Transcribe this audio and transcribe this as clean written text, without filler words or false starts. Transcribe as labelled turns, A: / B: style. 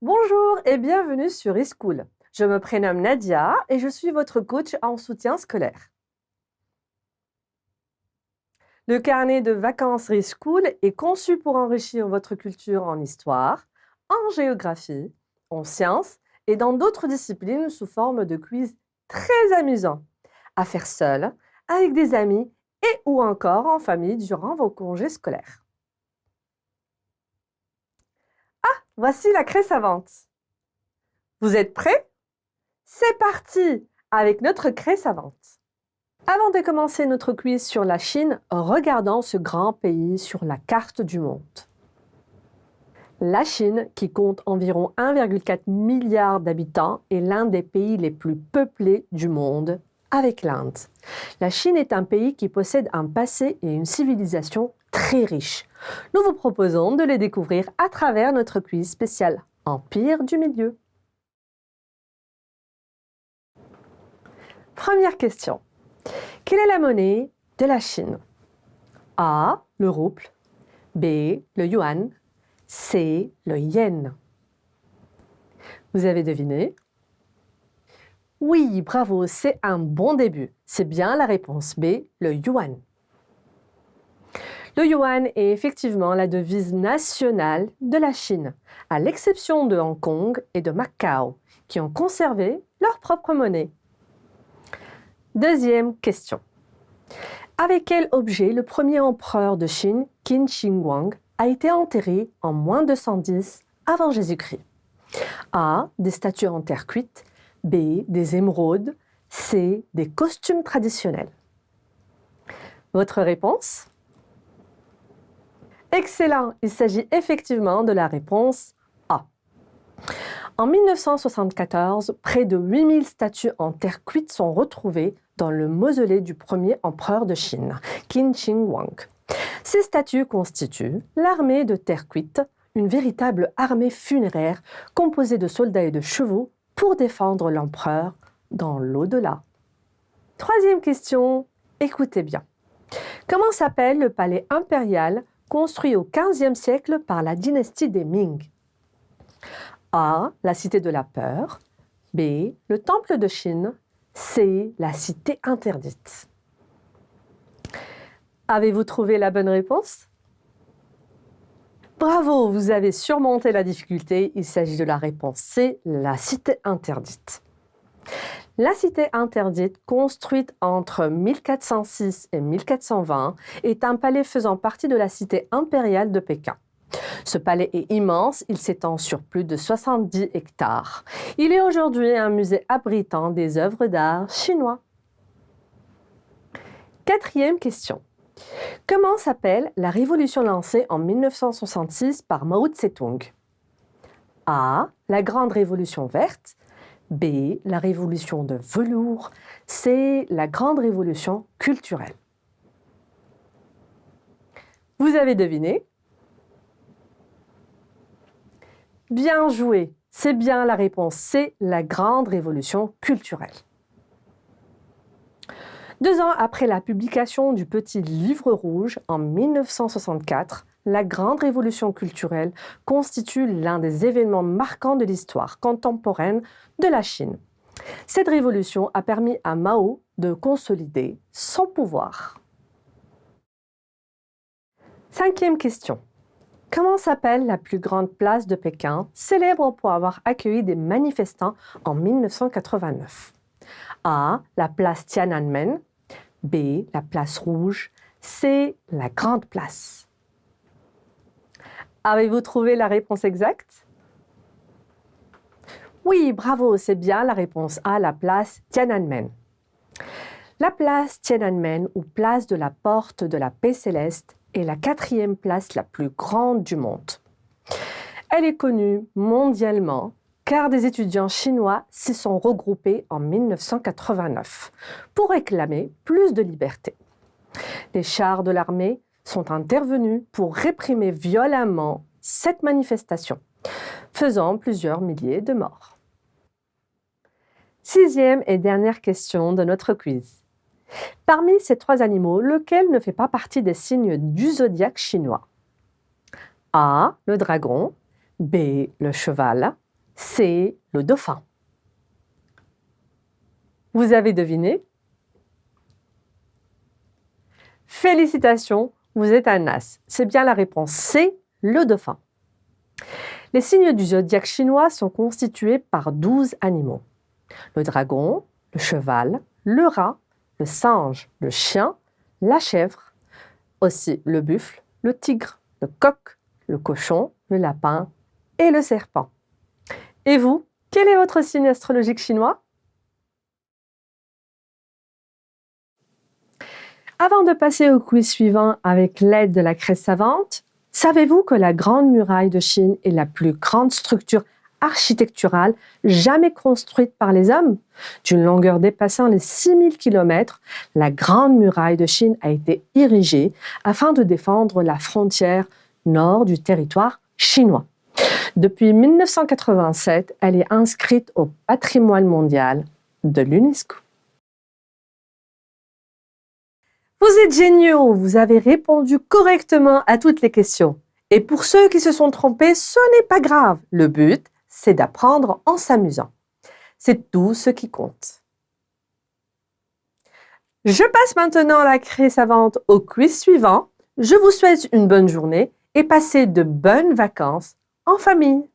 A: Bonjour et bienvenue sur eSchool. Je me prénomme Nadia et je suis votre coach en soutien scolaire. Le carnet de vacances eSchool est conçu pour enrichir votre culture en histoire, en géographie, en sciences et dans d'autres disciplines sous forme de quiz très amusants, à faire seul, avec des amis et ou encore en famille durant vos congés scolaires. Voici la craie savante. Vous êtes prêts? C'est parti avec notre craie savante. Avant de commencer notre quiz sur la Chine, regardons ce grand pays sur la carte du monde. La Chine, qui compte environ 1,4 milliard d'habitants, est l'un des pays les plus peuplés du monde, avec l'Inde. La Chine est un pays qui possède un passé et une civilisation très riches. Nous vous proposons de les découvrir à travers notre quiz spécial Empire du Milieu. Première question. Quelle est la monnaie de la Chine? A. Le rouble. B. Le yuan. C. Le yen. Vous avez deviné? Oui, bravo, c'est un bon début. C'est bien la réponse B, le yuan. Le yuan est effectivement la devise nationale de la Chine, à l'exception de Hong Kong et de Macao, qui ont conservé leur propre monnaie. Deuxième question. Avec quel objet le premier empereur de Chine, Qin Shi Huang, a été enterré en moins 210 avant Jésus-Christ? A. Des statues en terre cuite. B. Des émeraudes. C. Des costumes traditionnels. Votre réponse? Excellent! Il s'agit effectivement de la réponse A. En 1974, près de 8000 statues en terre cuite sont retrouvées dans le mausolée du premier empereur de Chine, Qin Shi Huang. Ces statues constituent l'armée de terre cuite, une véritable armée funéraire composée de soldats et de chevaux pour défendre l'empereur dans l'au-delà. Troisième question, écoutez bien. Comment s'appelle le palais impérial construit au XVe siècle par la dynastie des Ming? A. La cité de la peur. B. Le temple de Chine. C. La cité interdite. Avez-vous trouvé la bonne réponse? Bravo, vous avez surmonté la difficulté. Il s'agit de la réponse C, la cité interdite. La cité interdite, construite entre 1406 et 1420, est un palais faisant partie de la cité impériale de Pékin. Ce palais est immense, il s'étend sur plus de 70 hectares. Il est aujourd'hui un musée abritant des œuvres d'art chinois. Quatrième question. Comment s'appelle la révolution lancée en 1966 par Mao Tse-tung? A. La Grande Révolution verte. B. La Révolution de velours. C. La Grande Révolution culturelle. Vous avez deviné? Bien joué! C'est bien la réponse C, la Grande Révolution culturelle. 2 ans après la publication du Petit Livre rouge en 1964, la Grande Révolution culturelle constitue l'un des événements marquants de l'histoire contemporaine de la Chine. Cette révolution a permis à Mao de consolider son pouvoir. Cinquième question. Comment s'appelle la plus grande place de Pékin, célèbre pour avoir accueilli des manifestants en 1989? A. La place Tiananmen. B. La place rouge. C. La grande place. Avez-vous trouvé la réponse exacte? Oui, bravo, c'est bien la réponse A, la place Tiananmen. La place Tiananmen, ou place de la Porte de la Paix Céleste, est la 4e place la plus grande du monde. Elle est connue mondialement car des étudiants chinois s'y sont regroupés en 1989 pour réclamer plus de liberté. Les chars de l'armée sont intervenus pour réprimer violemment cette manifestation, faisant plusieurs milliers de morts. 6e et dernière question de notre quiz. Parmi ces 3 animaux, lequel ne fait pas partie des signes du zodiaque chinois? A. Le dragon. B. Le cheval. C'est le dauphin. Vous avez deviné? Félicitations, vous êtes un as. C'est bien la réponse C, le dauphin. Les signes du zodiaque chinois sont constitués par 12 animaux. Le dragon, le cheval, le rat, le singe, le chien, la chèvre, aussi le buffle, le tigre, le coq, le cochon, le lapin et le serpent. Et vous, quel est votre signe astrologique chinois? Avant de passer au quiz suivant avec l'aide de la craie savante, savez-vous que la Grande Muraille de Chine est la plus grande structure architecturale jamais construite par les hommes? D'une longueur dépassant les 6000 km, la Grande Muraille de Chine a été érigée afin de défendre la frontière nord du territoire chinois. Depuis 1987, elle est inscrite au patrimoine mondial de l'UNESCO. Vous êtes géniaux, vous avez répondu correctement à toutes les questions. Et pour ceux qui se sont trompés, ce n'est pas grave. Le but, c'est d'apprendre en s'amusant. C'est tout ce qui compte. Je passe maintenant la craie savante au quiz suivant. Je vous souhaite une bonne journée et passez de bonnes vacances en famille.